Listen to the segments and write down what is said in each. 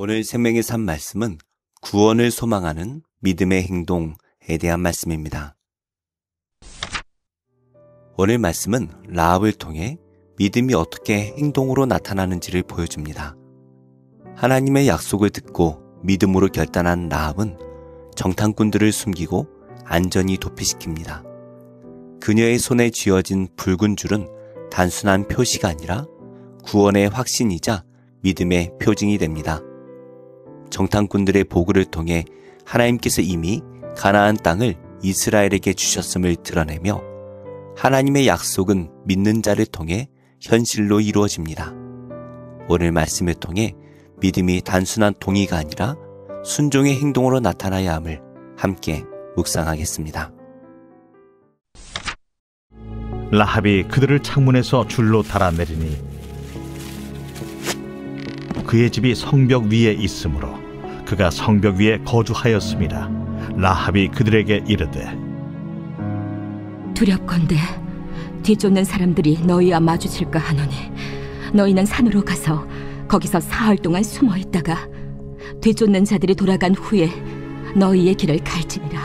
오늘 생명의 삶 말씀은 구원을 소망하는 믿음의 행동에 대한 말씀입니다. 오늘 말씀은 라합을 통해 믿음이 어떻게 행동으로 나타나는지를 보여줍니다. 하나님의 약속을 듣고 믿음으로 결단한 라합은 정탐꾼들을 숨기고 안전히 도피시킵니다. 그녀의 손에 쥐어진 붉은 줄은 단순한 표시가 아니라 구원의 확신이자 믿음의 표징이 됩니다. 정탐꾼들의 보고를 통해 하나님께서 이미 가나안 땅을 이스라엘에게 주셨음을 드러내며 하나님의 약속은 믿는 자를 통해 현실로 이루어집니다. 오늘 말씀을 통해 믿음이 단순한 동의가 아니라 순종의 행동으로 나타나야 함을 함께 묵상하겠습니다. 라합이 그들을 창문에서 줄로 달아내리니 그의 집이 성벽 위에 있으므로 그가 성벽 위에 거주하였습니다. 라합이 그들에게 이르되 두렵건대 뒤쫓는 사람들이 너희와 마주칠까 하노니 너희는 산으로 가서 거기서 사흘 동안 숨어 있다가 뒤쫓는 자들이 돌아간 후에 너희의 길을 갈지니라.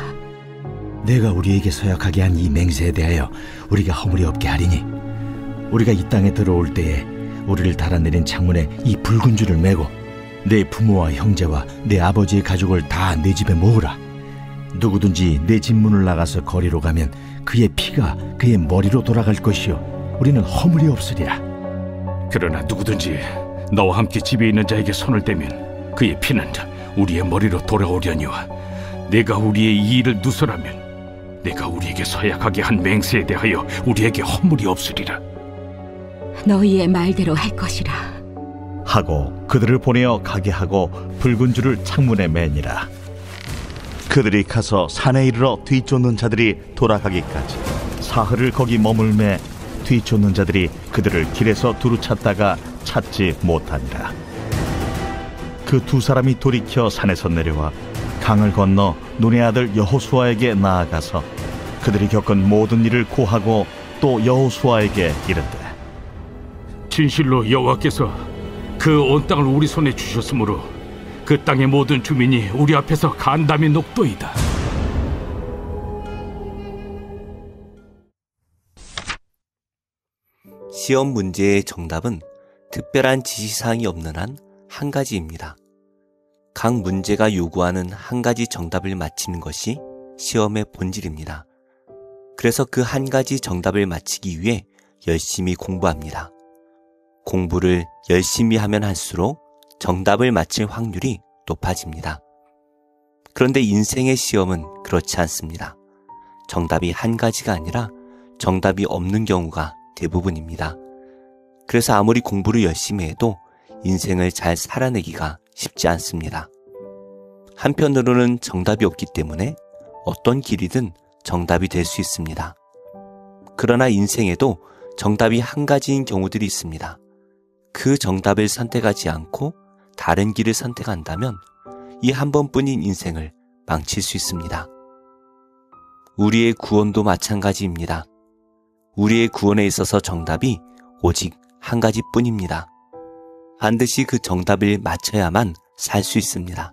내가 우리에게 서약하게 한 이 맹세에 대하여 우리가 허물이 없게 하리니 우리가 이 땅에 들어올 때에 우리를 달아내린 창문에 이 붉은 줄을 매고 내 부모와 형제와 내 아버지의 가족을 다 내 집에 모으라. 누구든지 내 집 문을 나가서 거리로 가면 그의 피가 그의 머리로 돌아갈 것이요 우리는 허물이 없으리라. 그러나 누구든지 너와 함께 집에 있는 자에게 손을 대면 그의 피는 우리의 머리로 돌아오려니와 내가 우리의 이 일을 누설하면 내가 우리에게 서약하게 한 맹세에 대하여 우리에게 허물이 없으리라. 너희의 말대로 할 것이라 하고 그들을 보내어 가게 하고 붉은 줄을 창문에 매니라. 그들이 가서 산에 이르러 뒤쫓는 자들이 돌아가기까지 사흘을 거기 머물매 뒤쫓는 자들이 그들을 길에서 두루 찾다가 찾지 못하니라. 그 두 사람이 돌이켜 산에서 내려와 강을 건너 눈의 아들 여호수아에게 나아가서 그들이 겪은 모든 일을 고하고 또 여호수아에게 이르되 진실로 여호와께서 그 온 땅을 우리 손에 주셨으므로 그 땅의 모든 주민이 우리 앞에서 간담이 높도이다. 시험 문제의 정답은 특별한 지시사항이 없는 한 한 가지입니다. 각 문제가 요구하는 한 가지 정답을 맞히는 것이 시험의 본질입니다. 그래서 그 한 가지 정답을 맞히기 위해 열심히 공부합니다. 공부를 열심히 하면 할수록 정답을 맞힐 확률이 높아집니다. 그런데 인생의 시험은 그렇지 않습니다. 정답이 한 가지가 아니라 정답이 없는 경우가 대부분입니다. 그래서 아무리 공부를 열심히 해도 인생을 잘 살아내기가 쉽지 않습니다. 한편으로는 정답이 없기 때문에 어떤 길이든 정답이 될 수 있습니다. 그러나 인생에도 정답이 한 가지인 경우들이 있습니다. 그 정답을 선택하지 않고 다른 길을 선택한다면 이 한 번뿐인 인생을 망칠 수 있습니다. 우리의 구원도 마찬가지입니다. 우리의 구원에 있어서 정답이 오직 한 가지뿐입니다. 반드시 그 정답을 맞춰야만 살 수 있습니다.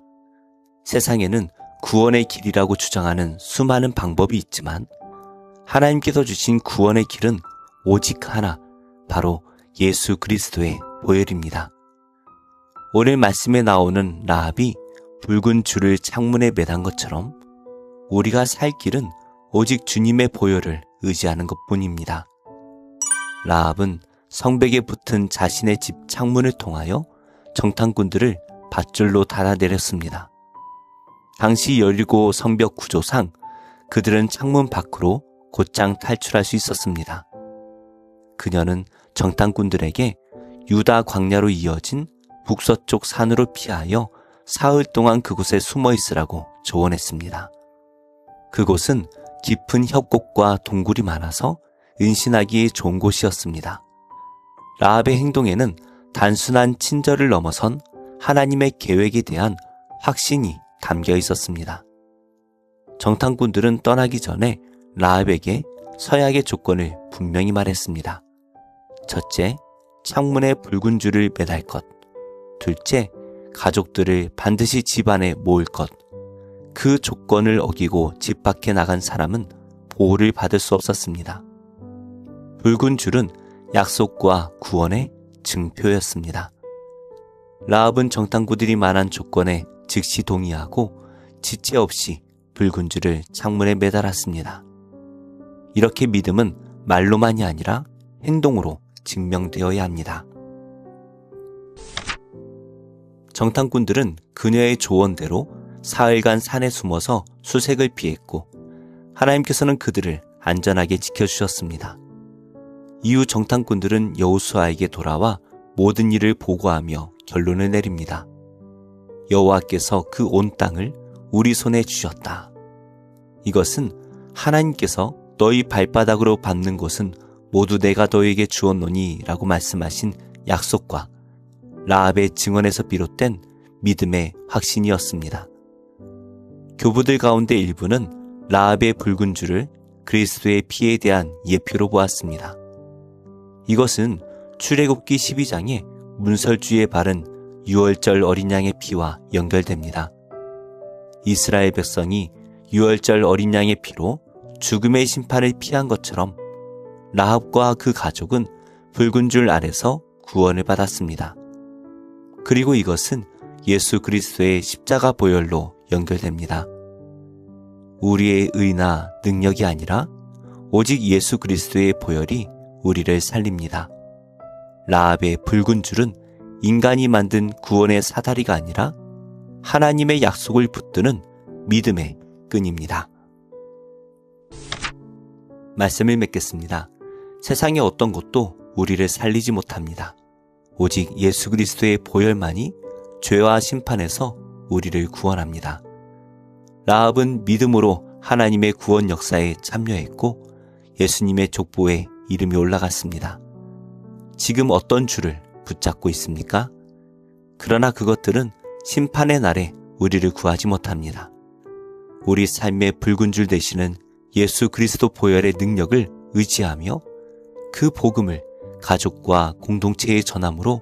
세상에는 구원의 길이라고 주장하는 수많은 방법이 있지만 하나님께서 주신 구원의 길은 오직 하나, 바로 예수 그리스도의 보혈입니다. 오늘 말씀에 나오는 라합이 붉은 줄을 창문에 매단 것처럼 우리가 살 길은 오직 주님의 보혈을 의지하는 것뿐입니다. 라합은 성벽에 붙은 자신의 집 창문을 통하여 정탐꾼들을 밧줄로 달아내렸습니다. 당시 열리고 성벽 구조상 그들은 창문 밖으로 곧장 탈출할 수 있었습니다. 그녀는 정탐꾼들에게 유다 광야로 이어진 북서쪽 산으로 피하여 사흘 동안 그곳에 숨어 있으라고 조언했습니다. 그곳은 깊은 협곡과 동굴이 많아서 은신하기 좋은 곳이었습니다. 라합의 행동에는 단순한 친절을 넘어선 하나님의 계획에 대한 확신이 담겨 있었습니다. 정탐꾼들은 떠나기 전에 라합에게 서약의 조건을 분명히 말했습니다. 첫째, 창문에 붉은 줄을 매달 것. 둘째, 가족들을 반드시 집안에 모을 것. 그 조건을 어기고 집 밖에 나간 사람은 보호를 받을 수 없었습니다. 붉은 줄은 약속과 구원의 증표였습니다. 라합은 정탐꾼들이 말한 조건에 즉시 동의하고 지체 없이 붉은 줄을 창문에 매달았습니다. 이렇게 믿음은 말로만이 아니라 행동으로 증명되어야 합니다. 정탐꾼들은 그녀의 조언대로 사흘간 산에 숨어서 수색을 피했고 하나님께서는 그들을 안전하게 지켜주셨습니다. 이후 정탐꾼들은 여호수아에게 돌아와 모든 일을 보고하며 결론을 내립니다. 여호와께서 그 온 땅을 우리 손에 주셨다. 이것은 하나님께서 너희 발바닥으로 밟는 곳은 모두 내가 너희에게 주었노니 라고 말씀하신 약속과 라합의 증언에서 비롯된 믿음의 확신이었습니다. 교부들 가운데 일부는 라합의 붉은 줄을 그리스도의 피에 대한 예표로 보았습니다. 이것은 출애굽기 12장에 문설주에 바른 유월절 어린 양의 피와 연결됩니다. 이스라엘 백성이 유월절 어린 양의 피로 죽음의 심판을 피한 것처럼 라합과 그 가족은 붉은 줄 아래서 구원을 받았습니다. 그리고 이것은 예수 그리스도의 십자가 보혈로 연결됩니다. 우리의 의나 능력이 아니라 오직 예수 그리스도의 보혈이 우리를 살립니다. 라합의 붉은 줄은 인간이 만든 구원의 사다리가 아니라 하나님의 약속을 붙드는 믿음의 끈입니다. 말씀을 맺겠습니다. 세상의 어떤 것도 우리를 살리지 못합니다. 오직 예수 그리스도의 보혈만이 죄와 심판에서 우리를 구원합니다. 라합은 믿음으로 하나님의 구원 역사에 참여했고 예수님의 족보에 이름이 올라갔습니다. 지금 어떤 줄을 붙잡고 있습니까? 그러나 그것들은 심판의 날에 우리를 구하지 못합니다. 우리 삶의 붉은 줄 되시는 예수 그리스도 보혈의 능력을 의지하며 그 복음을 가족과 공동체에 전함으로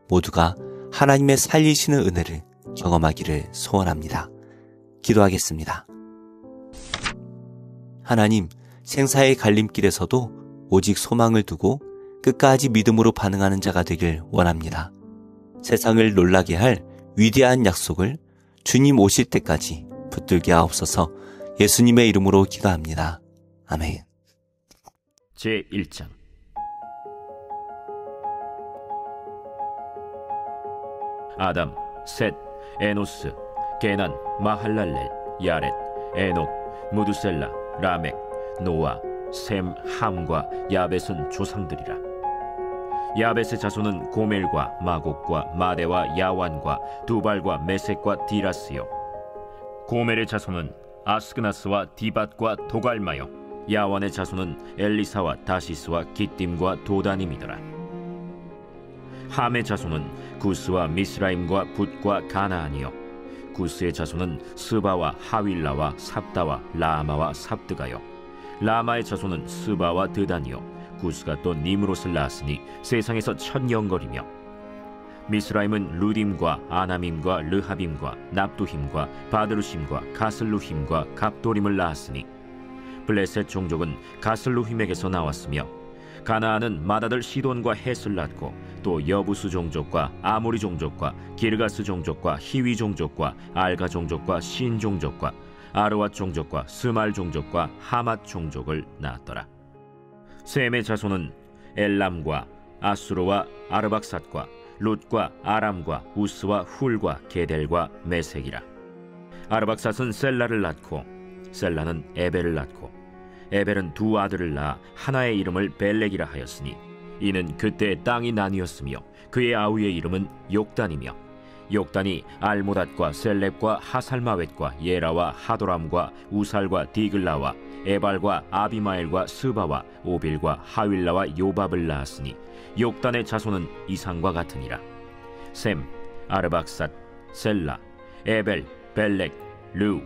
모두가 하나님의 살리시는 은혜를 경험하기를 소원합니다. 기도하겠습니다. 하나님, 생사의 갈림길에서도 오직 소망을 두고 끝까지 믿음으로 반응하는 자가 되길 원합니다. 세상을 놀라게 할 위대한 약속을 주님 오실 때까지 붙들게 하옵소서. 예수님의 이름으로 기도합니다. 아멘. 제1장 아담, 셋, 에노스, 게난, 마할랄렐, 야렛, 에녹, 무두셀라, 라멕, 노아, 셈, 함과 야벳은 조상들이라. 야벳의 자손은 고멜과 마곡과 마대와 야완과 두발과 메섹과 디라스요. 고멜의 자손은 아스그나스와 디밧과 도갈마요. 야완의 자손은 엘리사와 다시스와 기띔과 도다님이더라. 함의 자손은 구스와 미스라임과 붓과 가나안이요. 구스의 자손은 스바와 하윌라와 삽다와 라마와 삽드가요. 라마의 자손은 스바와 드단이요. 구스가 또 니므롯을 낳았으니 세상에서 천년거리며 미스라임은 루딤과 아나밈과 르하빔과 납두힘과 바드루심과 가슬루힘과 갑도림을 낳았으니 블레셋 종족은 가슬루힘에게서 나왔으며 가나안은 맏아들 시돈과 헷을 낳고 또 여부수 종족과 아모리 종족과 기르가스 종족과 히위 종족과 알가 종족과 신 종족과 아르왓 종족과 스말 종족과 하맛 종족을 낳았더라. 셈의 자손은 엘람과 아수르와 아르박삿과 룻과 아람과 우스와 훌과 게델과 메색이라. 아르박삿은 셀라를 낳고 셀라는 에벨을 낳고 에벨은 두 아들을 낳아 하나의 이름을 벨렉이라 하였으니 이는 그때 땅이 나뉘었으며 그의 아우의 이름은 욕단이며 욕단이 알모닷과 셀렙과 하살마웻과 예라와 하도람과 우살과 디글라와 에발과 아비마엘과 스바와 오빌과 하윌라와 요밥을 낳았으니 욕단의 자손은 이상과 같으니라. 셈, 아르박삿, 셀라, 에벨, 벨렉, 르우,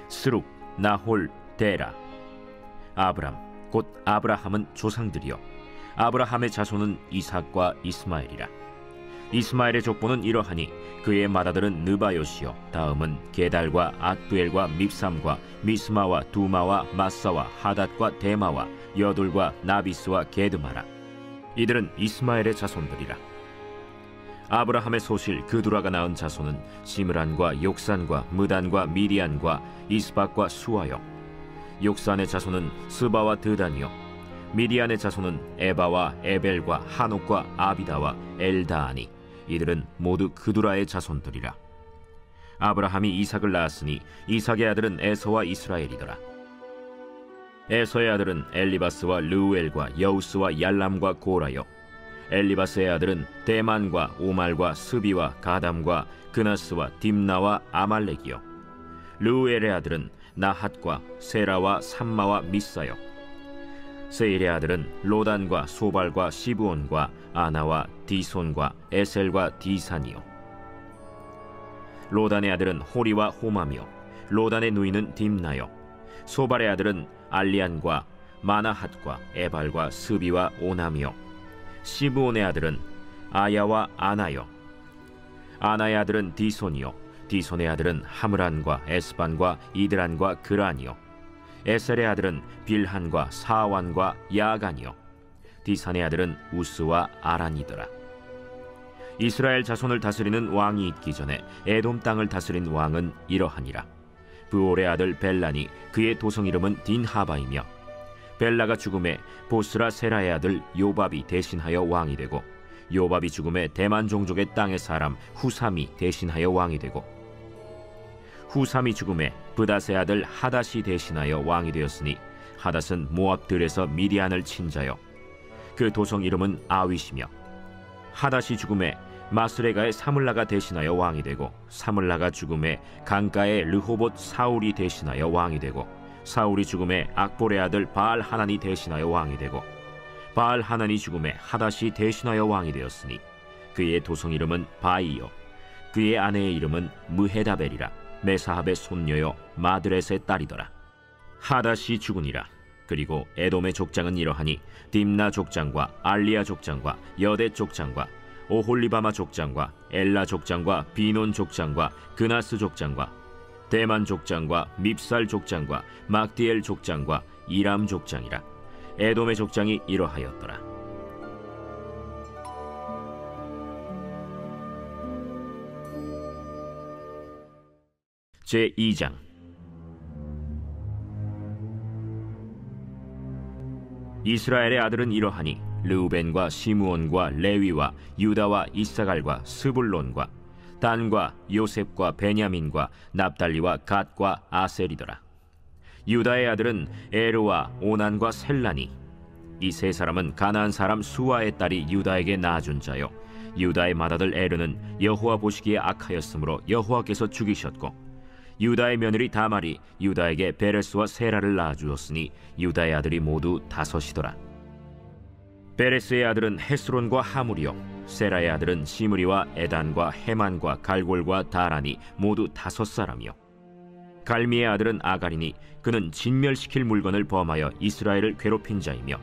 스룩, 나홀, 데라. 아브람, 곧 아브라함은 조상들이요 아브라함의 자손은 이삭과 이스마엘이라. 이스마엘의 족보는 이러하니 그의 맏아들은 느바요시요, 다음은 게달과 앗두엘과 밉삼과 미스마와 두마와 마사와 하닷과 데마와 여둘과 나비스와 게드마라. 이들은 이스마엘의 자손들이라. 아브라함의 소실 그두라가 낳은 자손은 시므란과 욕산과 무단과 미디안과 이스박과 수아요. 욕산의 자손은 스바와 드단이요, 미디안의 자손은 에바와 에벨과 한옥과 아비다와 엘다아니. 이들은 모두 그두라의 자손들이라. 아브라함이 이삭을 낳았으니 이삭의 아들은 에서와 이스라엘이더라. 에서의 아들은 엘리바스와 르우엘과 여우스와 얄람과 고라요. 엘리바스의 아들은 대만과 오말과 스비와 가담과 그나스와 딥나와 아말렉이요. 르우엘의 아들은 나핫과 세라와 삼마와 미사요. 세일의 아들은 로단과 소발과 시브온과 아나와 디손과 에셀과 디산이요. 로단의 아들은 호리와 호맘이요. 로단의 누이는 딥나요. 소발의 아들은 알리안과 마나핫과 에발과 스비와 오남이요. 시브온의 아들은 아야와 아나요. 아나의 아들은 디손이요. 디손의 아들은 하므란과 에스반과 이드란과 그란이요. 에셀의 아들은 빌한과 사완과 야간이요. 디산의 아들은 우스와 아란이더라. 이스라엘 자손을 다스리는 왕이 있기 전에 에돔 땅을 다스린 왕은 이러하니라. 브올의 아들 벨란이 그의 도성 이름은 딘하바이며, 벨라가 죽음에 보스라 세라의 아들 요밥이 대신하여 왕이 되고, 요밥이 죽음에 대만 종족의 땅의 사람 후삼이 대신하여 왕이 되고, 후삼이 죽음에 브닷의 아들 하닷이 대신하여 왕이 되었으니, 하닷은 모압들에서 미디안을 친 자요. 그 도성 이름은 아윗이며, 하닷이 죽음에 마스레가의 사물라가 대신하여 왕이 되고, 사물라가 죽음에 강가의 르호봇 사울이 대신하여 왕이 되고, 사울이 죽음에 악볼의 아들 바알 하난이 대신하여 왕이 되고, 바알 하난이 죽음에 하닷이 대신하여 왕이 되었으니, 그의 도성 이름은 바이요. 그의 아내의 이름은 무헤다벨이라. 메사합의 손녀요 마드렛의 딸이더라. 하닷이 죽으니라. 그리고 에돔의 족장은 이러하니 딥나 족장과 알리아 족장과 여대 족장과 오홀리바마 족장과 엘라 족장과 비논 족장과 그나스 족장과 대만 족장과 밉살 족장과 막디엘 족장과 이람 족장이라. 에돔의 족장이 이러하였더라. 제2장. 이스라엘의 아들은 이러하니 르우벤과 시므온과 레위와 유다와 이사갈과 스불론과 단과 요셉과 베냐민과 납달리와 갓과 아셀이더라. 유다의 아들은 에르와 오난과 셀라니. 이 세 사람은 가나안 사람 수아의 딸이 유다에게 낳아준 자요. 유다의 맏아들 에르는 여호와 보시기에 악하였으므로 여호와께서 죽이셨고, 유다의 며느리 다말이 유다에게 베레스와 세라를 낳아주었으니 유다의 아들이 모두 5이더라. 베레스의 아들은 헤스론과 하물이요, 세라의 아들은 시므리와 에단과 헤만과 갈골과 다란이 모두 5사람이요. 갈미의 아들은 아갈이니 그는 진멸시킬 물건을 범하여 이스라엘을 괴롭힌 자이며,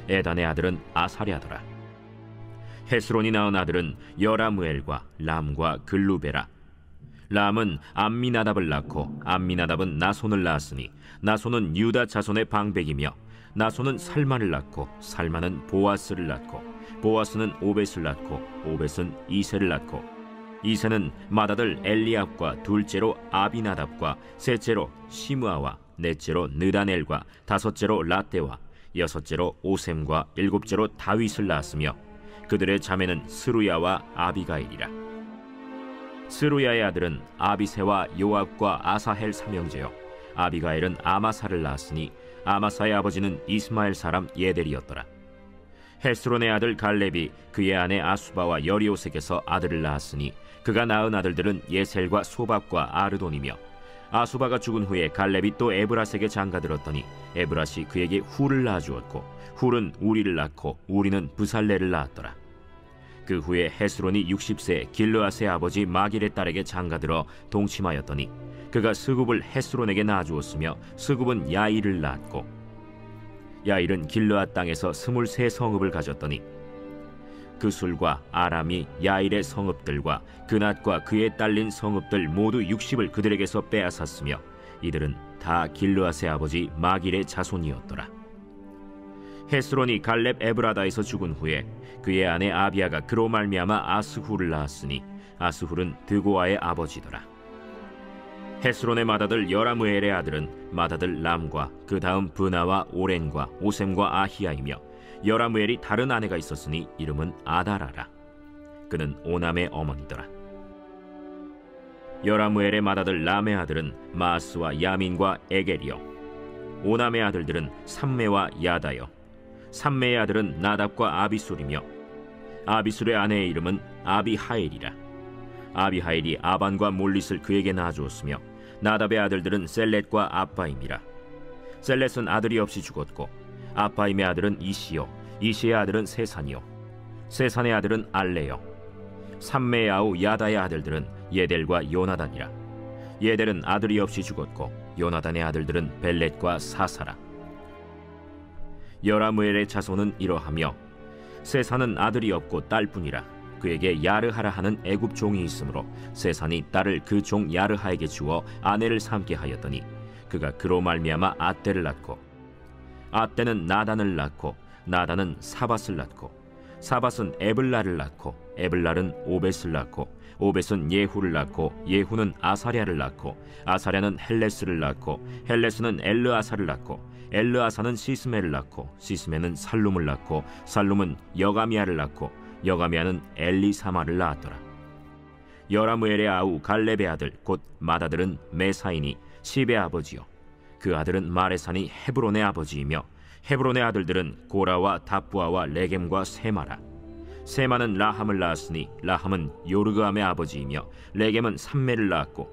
에단의 아들은 아사랴더라. 헤스론이 낳은 아들은 여라무엘과 람과 글루베라. 람은 암미나답을 낳고 암미나답은 나손을 낳았으니 나손은 유다 자손의 방백이며, 나손은 살만을 낳고 살만은 보아스를 낳고 보아스는 오벳을 낳고 오벳은 이세를 낳고, 이세는 맏아들 엘리압과 둘째로 아비나답과 셋째로 시므아와 넷째로 느다넬과 다섯째로 라떼와 여섯째로 오셈과 일곱째로 다윗을 낳았으며, 그들의 자매는 스루야와 아비가일이라. 스루야의 아들은 아비세와 요압과 아사헬 삼형제요, 아비가일은 아마사를 낳았으니 아마사의 아버지는 이스마엘 사람 예델이었더라. 헤스론의 아들 갈렙이 그의 아내 아수바와 여리오색에서 아들을 낳았으니 그가 낳은 아들들은 예셀과 소밥과 아르돈이며, 아수바가 죽은 후에 갈렙이 또 에브라스에게 장가들었더니 에브라시 그에게 훌을 낳아주었고, 훌은 우리를 낳고 우리는 브살레를 낳았더라. 그 후에 헤스론이 60세 길르앗의 아버지 마길의 딸에게 장가들어 동침하였더니 그가 스굽을 헤스론에게 낳아주었으며, 스굽은 야일을 낳았고, 야일은 길르앗 땅에서 23성읍을 가졌더니, 그술과 아람이 야일의 성읍들과 그낫과 그에 딸린 성읍들 모두 60을 그들에게서 빼앗았으며 이들은 다 길르앗의 아버지 마길의 자손이었더라. 헤스론이 갈렙 에브라다에서 죽은 후에 그의 아내 아비아가 그로 말미암아 아스훌을 낳았으니 아스훌은 드고아의 아버지더라. 헤스론의 맏아들 여라무엘의 아들은 맏아들 람과 그 다음 브나와 오렌과 오셈과 아히야이며 여라무엘이 다른 아내가 있었으니 이름은 아다라라. 그는 오남의 어머니더라. 여라무엘의 맏아들 람의 아들은 마스와 야민과 에겔이요 오남의 아들들은 삼메와 야다요 삼메의 아들은 나답과 아비술이며 아비술의 아내의 이름은 아비하일이라. 아비하일이 아반과 몰릿을 그에게 낳아주었으며 나답의 아들들은 셀렛과 아빠임이라. 셀렛은 아들이 없이 죽었고 아빠임의 아들은 이시요 이시의 아들은 세산이요 세산의 아들은 알레요 삼메의 아우 야다의 아들들은 예델과 요나단이라. 예델은 아들이 없이 죽었고 요나단의 아들들은 벨렛과 사사라. 여라무엘의 자손은 이러하며 세산은 아들이 없고 딸뿐이라. 그에게 야르하라 하는 애굽 종이 있으므로 세산이 딸을 그 종 야르하에게 주어 아내를 삼게 하였더니 그가 그로 말미암아 아떼를 낳고 아떼는 나단을 낳고 나단은 사밧을 낳고 사밧은 에블라를 낳고 에블랄은 오벳을 낳고 오벳은 예후를 낳고 예후는 아사랴를 낳고 아사랴는 헬레스를 낳고 헬레스는 엘르아사를 낳고 엘르아사는 시스메를 낳고 시스메는 살룸을 낳고 살룸은 여가미아를 낳고 여가미아는 엘리사마를 낳았더라. 여라무엘의 아우 갈렙의 아들 곧 맏아들은 메사이니 시베의 아버지요 그 아들은 마레산이 헤브론의 아버지이며 헤브론의 아들들은 고라와 답부아와 레겜과 세마라. 세마는 라함을 낳았으니 라함은 요르그암의 아버지이며 레겜은 삼메를 낳았고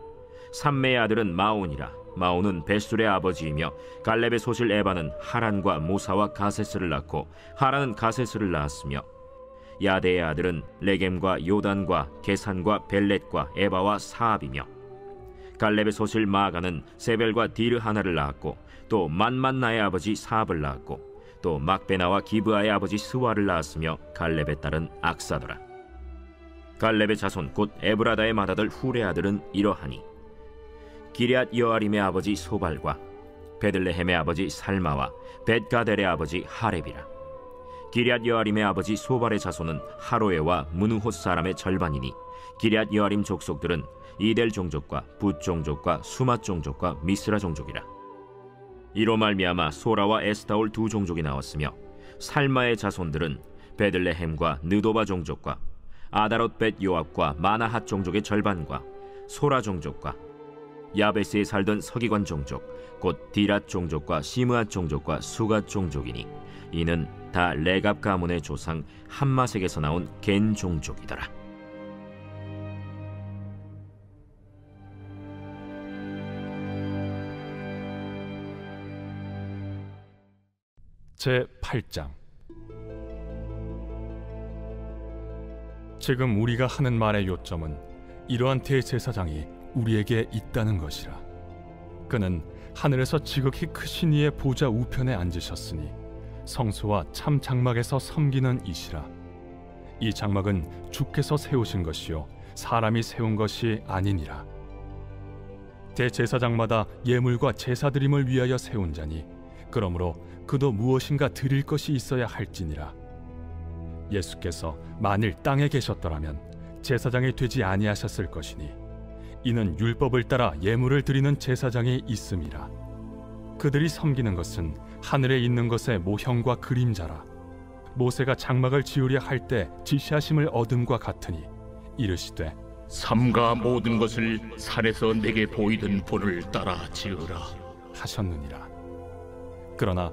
삼메의 아들은 마온이라. 마온은 베술의 아버지이며 갈렙의 소실 에바는 하란과 모사와 가세스를 낳고 하란은 가세스를 낳았으며 야데의 아들은 레겜과 요단과 게산과 벨렛과 에바와 사압이며 갈렙의 소실 마가는 세벨과 디르하나를 낳았고 또 만만나의 아버지 사압을 낳았고 또 막베나와 기브아의 아버지 스와를 낳았으며 갈렙의 딸은 악사더라. 갈렙의 자손 곧 에브라다의 맏아들 훌의 아들은 이러하니 기럇 여아림의 아버지 소발과 베들레헴의 아버지 살마와 벳가델의 아버지 하렙이라. 기럇 여아림의 아버지 소발의 자손은 하로에와 무누톳 사람의 절반이니 기럇 여아림 족속들은 이델 종족과 붓 종족과 수맛 종족과 미스라 종족이라. 이로 말미암아 소라와 에스타올 두 종족이 나왔으며 살마의 자손들은 베들레헴과 느도바 종족과 아다롯 벳 요압과 마나핫 종족의 절반과 소라 종족과 야베스에 살던 서기관 종족 곧 디랏 종족과 시므앗 종족과 수갓 종족이니 이는 다 레갑 가문의 조상 함마색에서 나온 겐 종족이더라. 제8장. 지금 우리가 하는 말의 요점은 이러한 대제사장이 우리에게 있다는 것이라. 그는 하늘에서 지극히 크신 이의 보좌 우편에 앉으셨으니 성소와 참 장막에서 섬기는 이시라. 이 장막은 주께서 세우신 것이요 사람이 세운 것이 아니니라. 대제사장마다 예물과 제사드림을 위하여 세운 자니 그러므로 그도 무엇인가 드릴 것이 있어야 할지니라. 예수께서 만일 땅에 계셨더라면 제사장이 되지 아니하셨을 것이니 이는 율법을 따라 예물을 드리는 제사장이 있음이라. 그들이 섬기는 것은 하늘에 있는 것의 모형과 그림자라. 모세가 장막을 지으려 할 때 지시하심을 얻음과 같으니 이르시되 삼가 모든 것을 산에서 내게 보이던 본을 따라 지으라 하셨느니라. 그러나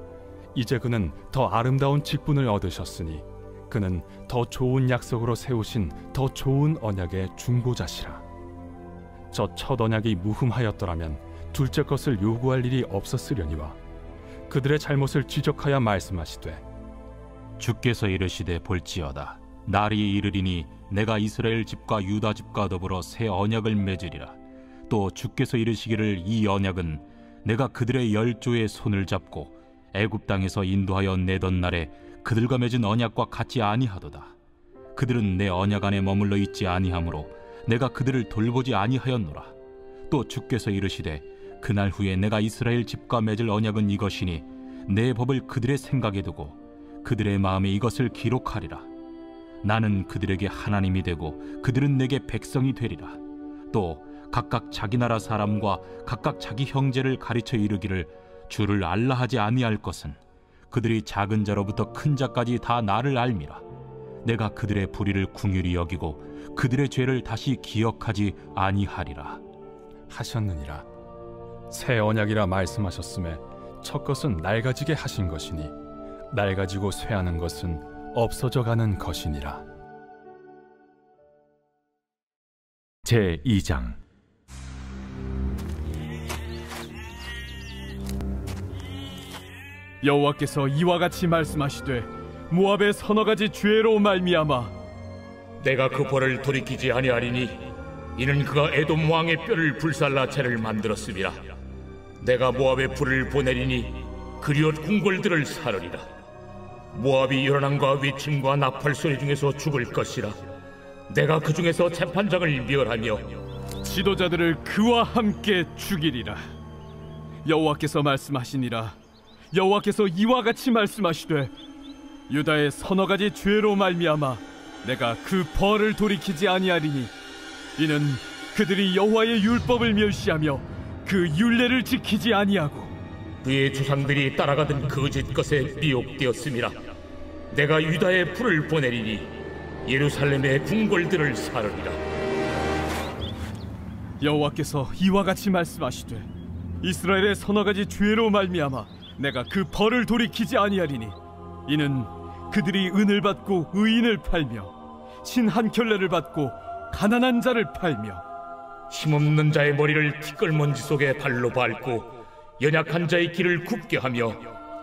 이제 그는 더 아름다운 직분을 얻으셨으니 그는 더 좋은 약속으로 세우신 더 좋은 언약의 중보자시라. 저 첫 언약이 무흠하였더라면 둘째 것을 요구할 일이 없었으려니와 그들의 잘못을 지적하여 말씀하시되 주께서 이르시되 볼지어다 날이 이르리니 내가 이스라엘 집과 유다 집과 더불어 새 언약을 맺으리라. 또 주께서 이르시기를 이 언약은 내가 그들의 열조의 손을 잡고 애굽 땅에서 인도하여 내던 날에 그들과 맺은 언약과 같지 아니하도다. 그들은 내 언약 안에 머물러 있지 아니하므로 내가 그들을 돌보지 아니하였노라. 또 주께서 이르시되 그날 후에 내가 이스라엘 집과 맺을 언약은 이것이니 내 법을 그들의 생각에 두고 그들의 마음에 이것을 기록하리라. 나는 그들에게 하나님이 되고 그들은 내게 백성이 되리라. 또 각각 자기 나라 사람과 각각 자기 형제를 가르쳐 이르기를 주를 알라 하지 아니할 것은 그들이 작은 자로부터 큰 자까지 다 나를 알미라. 내가 그들의 불의를 긍휼히 여기고 그들의 죄를 다시 기억하지 아니하리라 하셨느니라. 새 언약이라 말씀하셨음에 첫 것은 낡아지게 하신 것이니 낡아지고 쇠하는 것은 없어져 가는 것이니라. 제2장. 여호와께서 이와 같이 말씀하시되 모압의 서너 가지 죄로 말미암아 내가 그 벌을 돌이키지 아니하리니 이는 그가 에돔 왕의 뼈를 불살라 채를 만들었음이라. 내가 모압에 불을 보내리니 그리옷 궁궐들을 사르리라. 모압이 요란함과 위침과 나팔 소리 중에서 죽을 것이라. 내가 그 중에서 재판장을 멸하며 지도자들을 그와 함께 죽이리라. 여호와께서 말씀하시니라. 여호와께서 이와 같이 말씀하시되 유다의 서너 가지 죄로 말미암아 내가 그 벌을 돌이키지 아니하리니 이는 그들이 여호와의 율법을 멸시하며 그 율례를 지키지 아니하고 그의 조상들이 따라가던 거짓 것에 미혹되었음이라. 내가 유다에 불을 보내리니 예루살렘의 궁궐들을 사르리라. 여호와께서 이와 같이 말씀하시되 이스라엘의 서너 가지 죄로 말미암아 내가 그 벌을 돌이키지 아니하리니 이는 그들이 은을 받고 의인을 팔며 신 한 켤레를 받고 가난한 자를 팔며 힘없는 자의 머리를 티끌먼지 속에 발로 밟고 연약한 자의 길을 굽게 하며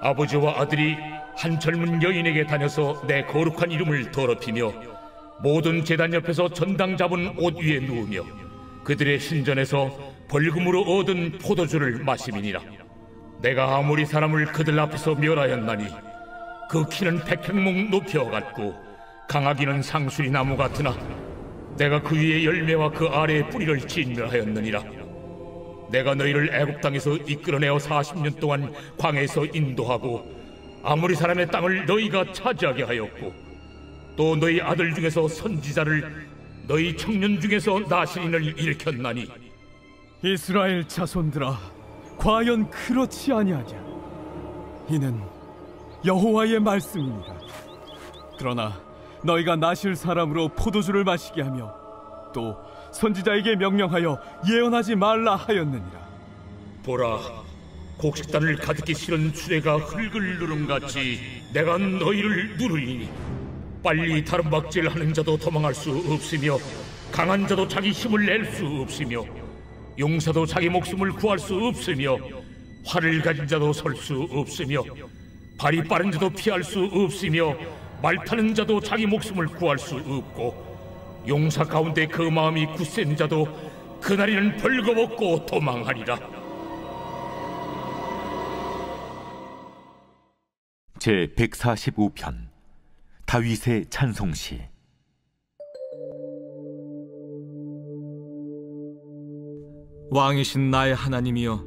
아버지와 아들이 한 젊은 여인에게 다녀서 내 거룩한 이름을 더럽히며 모든 제단 옆에서 전당 잡은 옷 위에 누우며 그들의 신전에서 벌금으로 얻은 포도주를 마심이니라. 내가 아무리 사람을 그들 앞에서 멸하였나니 그 키는 백행목 높여 같고 강하기는 상수리 나무 같으나 내가 그 위에 열매와 그 아래의 뿌리를 진멸하였느니라. 내가 너희를 애굽 땅에서 이끌어내어 40년 동안 광야에서 인도하고 아무리 사람의 땅을 너희가 차지하게 하였고 또 너희 아들 중에서 선지자를 너희 청년 중에서 나신인을 일으켰나니 이스라엘 자손들아 과연 그렇지 아니하냐. 이는 여호와의 말씀이니라. 그러나 너희가 나실 사람으로 포도주를 마시게 하며 또 선지자에게 명령하여 예언하지 말라 하였느니라. 보라, 곡식단을 가득히 실은 수레가 흙을 누름같이 내가 너희를 누르리니 빨리 다름박질하는 자도 도망할 수 없으며 강한 자도 자기 힘을 낼 수 없으며 용사도 자기 목숨을 구할 수 없으며 활을 가진 자도 설 수 없으며 발이 빠른 자도 피할 수 없으며 말 타는 자도 자기 목숨을 구할 수 없고 용사 가운데 그 마음이 굳센 자도 그날에는 벌거벗고 도망하리라. 제145편 다윗의 찬송시. 왕이신 나의 하나님이여,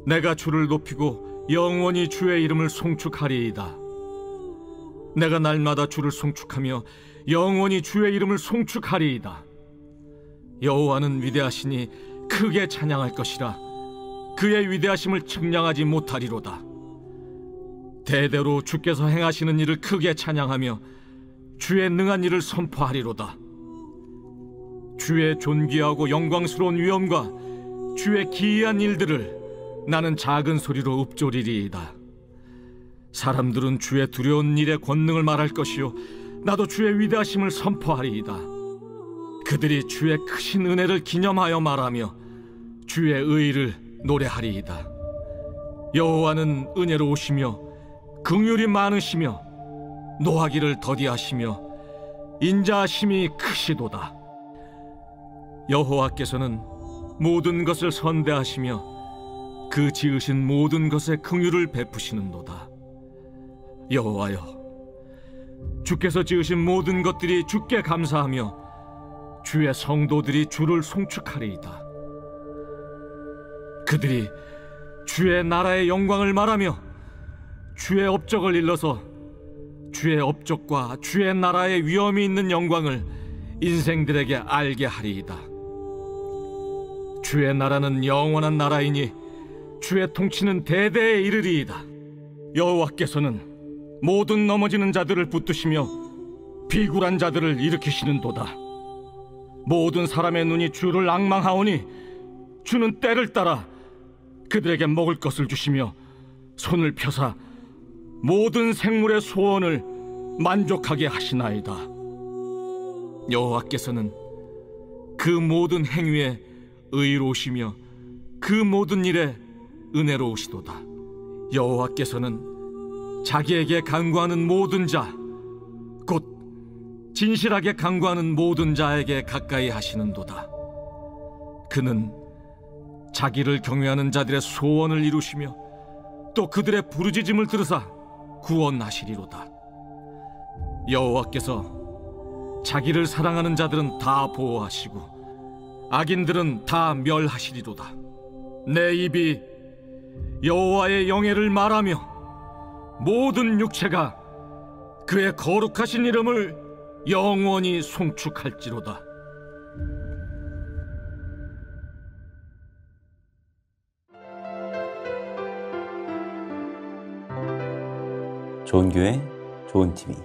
내가 주를 높이고 영원히 주의 이름을 송축하리이다. 내가 날마다 주를 송축하며 영원히 주의 이름을 송축하리이다. 여호와는 위대하시니 크게 찬양할 것이라. 그의 위대하심을 측량하지 못하리로다. 대대로 주께서 행하시는 일을 크게 찬양하며 주의 능한 일을 선포하리로다. 주의 존귀하고 영광스러운 위엄과 주의 기이한 일들을 나는 작은 소리로 읊조리리이다. 사람들은 주의 두려운 일의 권능을 말할 것이요 나도 주의 위대하심을 선포하리이다. 그들이 주의 크신 은혜를 기념하여 말하며 주의 의를 노래하리이다. 여호와는 은혜로우시며 긍휼이 많으시며 노하기를 더디하시며 인자하심이 크시도다. 여호와께서는 모든 것을 선대하시며 그 지으신 모든 것에 긍휼을 베푸시는도다. 여호와여, 주께서 지으신 모든 것들이 주께 감사하며 주의 성도들이 주를 송축하리이다. 그들이 주의 나라의 영광을 말하며 주의 업적을 일러서 주의 업적과 주의 나라의 위엄이 있는 영광을 인생들에게 알게 하리이다. 주의 나라는 영원한 나라이니 주의 통치는 대대에 이르리이다. 여호와께서는 모든 넘어지는 자들을 붙드시며 비굴한 자들을 일으키시는도다. 모든 사람의 눈이 주를 앙망하오니 주는 때를 따라 그들에게 먹을 것을 주시며 손을 펴사 모든 생물의 소원을 만족하게 하시나이다. 여호와께서는 그 모든 행위에 의로우시며 그 모든 일에 은혜로우시도다. 여호와께서는 자기에게 간구하는 모든 자, 곧 진실하게 간구하는 모든 자에게 가까이 하시는도다. 그는 자기를 경외하는 자들의 소원을 이루시며 또 그들의 부르짖음을 들으사 구원하시리로다. 여호와께서 자기를 사랑하는 자들은 다 보호하시고 악인들은 다 멸하시리로다. 내 입이 여호와의 영예를 말하며 모든 육체가 그의 거룩하신 이름을 영원히 송축할지로다. 좋은 교회, 좋은 TV